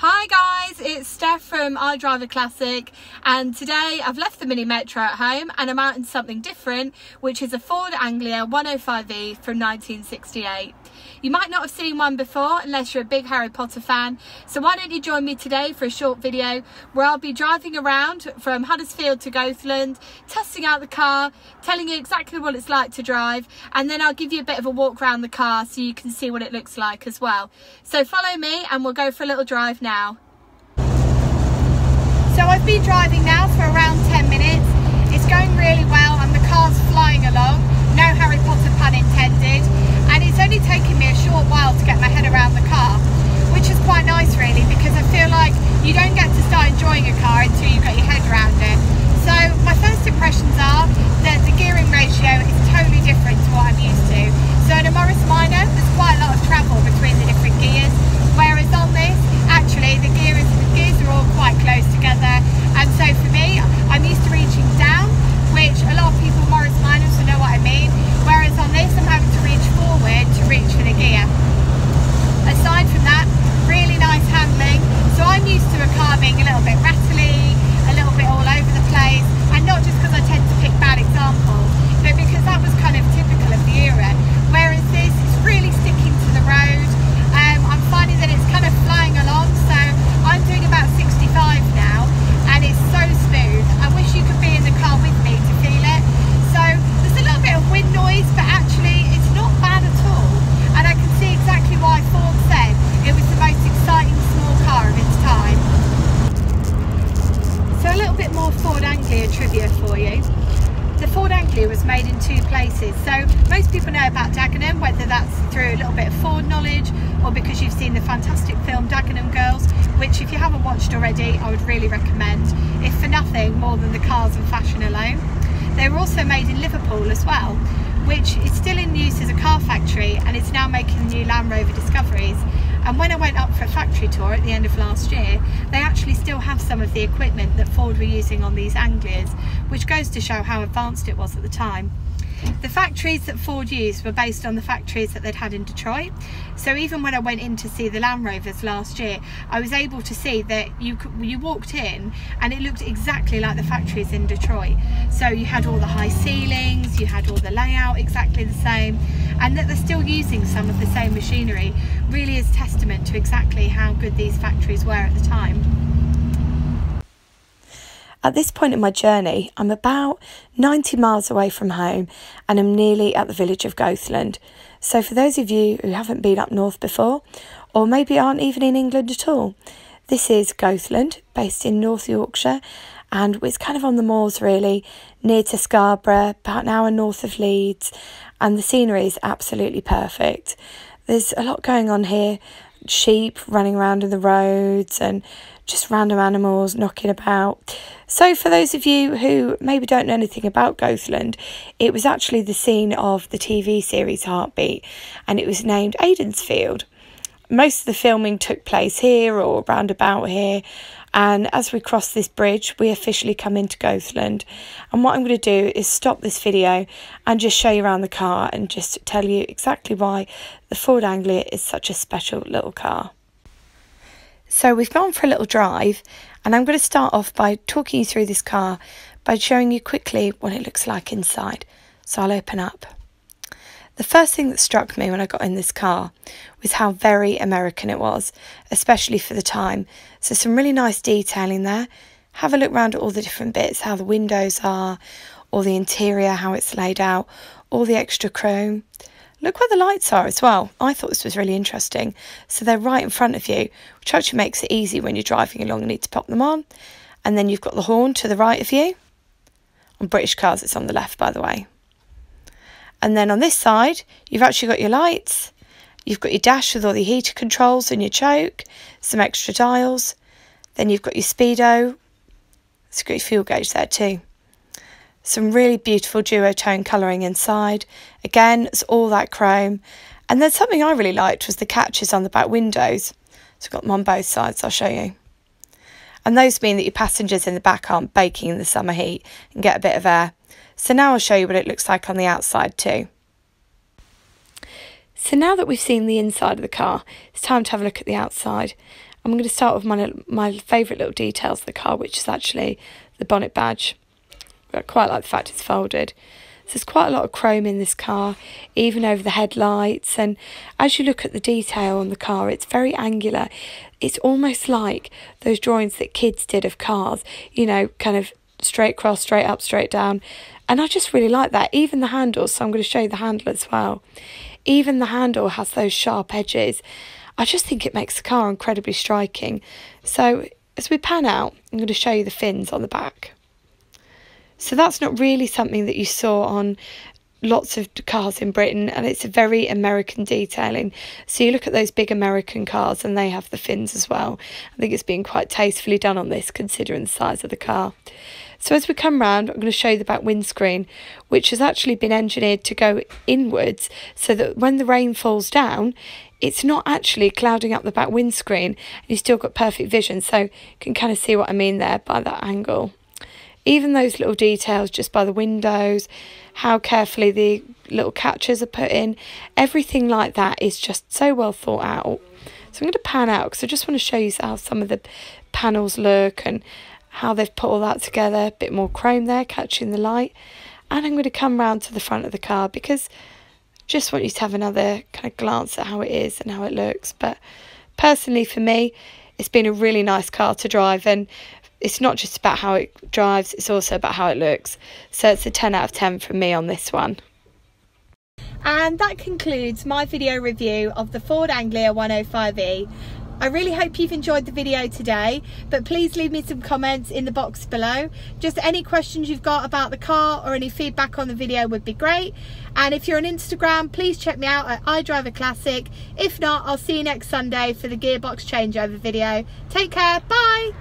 Hi guys, it's Steph from IDRIVEACLASSIC, and today I've left the Mini Metro at home and I'm out in something different, which is a Ford Anglia 105e from 1968. You might not have seen one before unless you're a big Harry Potter fan, so why don't you join me today for a short video where I'll be driving around from Huddersfield to Ghostland, testing out the car, telling you exactly what it's like to drive, and then I'll give you a bit of a walk around the car so you can see what it looks like as well. So follow me and we'll go for a little drive now. So I've been driving now for around 10 minutes. It's going really well and the car's flying along. No Harry Potter pun intended. And it's only taken me a short while to get my head around the car, which is quite nice really, because I feel like you don't get to start enjoying a car until you've got your head around it. So my first impressions are that the gearing ratio is totally different to what I'm used to. So in a Morris Minor, there's quite a lot of travel between the different gears, whereas on this, actually the gears are all quite close together. And so for me, I'm used to reaching down, which a lot of people Morris Minors will know what I mean, whereas on this I'm having to reach forward to reach for the gear. Aside from that, really nice handling. So I'm used to a car being a little bit rattly, a little bit all over the place, and not just because I tend to pick bad examples, but because that was kind of typical of the era, whereas this is really sticking to the road. I'm finding that it's kind of flying along, so I'm doing about 65 now and it's so smooth. I wish you could be in the car with me to feel it. So there's a little bit of wind noise, but actually it's not bad at all, and I can see exactly why Ford said it was the most exciting small car of its time. So a little bit more Ford Anglia trivia for you. The Ford Anglia was made in two places, so most people know about Dagenham, whether that's through a little bit of Ford knowledge or because you've seen the fantastic film Dagenham Girls, which if you haven't watched already I would really recommend, if for nothing more than the cars and fashion alone. They were also made in Liverpool as well, which is still in use as a car factory and it's now making new Land Rover Discoveries. And when I went up for a factory tour at the end of last year, they actually still have some of the equipment that Ford were using on these Anglias, which goes to show how advanced it was at the time. The factories that Ford used were based on the factories that they'd had in Detroit. So even when I went in to see the Land Rovers last year, I was able to see that you walked in and it looked exactly like the factories in Detroit. So you had all the high ceilings, you had all the layout exactly the same, and that they're still using some of the same machinery really is testament to exactly how good these factories were at the time. At this point in my journey, I'm about 90 miles away from home and I'm nearly at the village of Ghostland. So for those of you who haven't been up north before, or maybe aren't even in England at all, this is Ghostland, based in North Yorkshire, and it's kind of on the moors really, near to Scarborough, about an hour north of Leeds, and the scenery is absolutely perfect. There's a lot going on here, sheep running around in the roads and just random animals knocking about. So for those of you who maybe don't know anything about Ghostland, it was actually the scene of the TV series Heartbeat, and it was named Aidensfield. Most of the filming took place here or round about here, and as we cross this bridge we officially come into Ghostland. And what I'm going to do is stop this video and just show you around the car and just tell you exactly why the Ford Anglia is such a special little car. So we've gone for a little drive and I'm going to start off by talking you through this car by showing you quickly what it looks like inside. So I'll open up. The first thing that struck me when I got in this car was how very American it was, especially for the time. So some really nice detailing there. Have a look around at all the different bits, how the windows are, all the interior, how it's laid out, all the extra chrome. Look where the lights are as well. I thought this was really interesting. So they're right in front of you, which actually makes it easy when you're driving along and need to pop them on. And then you've got the horn to the right of you. On British cars, it's on the left, by the way. And then on this side, you've actually got your lights. You've got your dash with all the heater controls and your choke, some extra dials. Then you've got your speedo. It's got your fuel gauge there too. Some really beautiful duotone colouring inside. Again, it's all that chrome. And then something I really liked was the catches on the back windows. So I've got them on both sides, I'll show you. And those mean that your passengers in the back aren't baking in the summer heat and get a bit of air. So now I'll show you what it looks like on the outside too. So now that we've seen the inside of the car, it's time to have a look at the outside. I'm going to start with my favourite little details of the car, which is actually the bonnet badge. I quite like the fact it's folded. So there's quite a lot of chrome in this car, even over the headlights, and as you look at the detail on the car, it's very angular. It's almost like those drawings that kids did of cars, you know, kind of straight across, straight up, straight down, and I just really like that. Even the handles, so I'm going to show you the handle as well. Even the handle has those sharp edges. I just think it makes the car incredibly striking. So as we pan out, I'm going to show you the fins on the back. So that's not really something that you saw on lots of cars in Britain, and it's a very American detailing. So you look at those big American cars and they have the fins as well. I think it's been quite tastefully done on this, considering the size of the car. So as we come round, I'm going to show you the back windscreen, which has actually been engineered to go inwards so that when the rain falls down, it's not actually clouding up the back windscreen, and you've still got perfect vision. So you can kind of see what I mean there by that angle. Even those little details just by the windows, how carefully the little catches are put in, everything like that is just so well thought out. So I'm going to pan out because I just want to show you how some of the panels look and how they've put all that together. A bit more chrome there catching the light. And I'm going to come round to the front of the car because I just want you to have another kind of glance at how it is and how it looks. But personally for me, it's been a really nice car to drive, and it's not just about how it drives, it's also about how it looks. So it's a 10 out of 10 from me on this one. And that concludes my video review of the Ford Anglia 105e. I really hope you've enjoyed the video today, but please leave me some comments in the box below. Just any questions you've got about the car or any feedback on the video would be great. And if you're on Instagram, please check me out at IDRIVEACLASSIC. If not, I'll see you next Sunday for the gearbox changeover video. Take care, bye!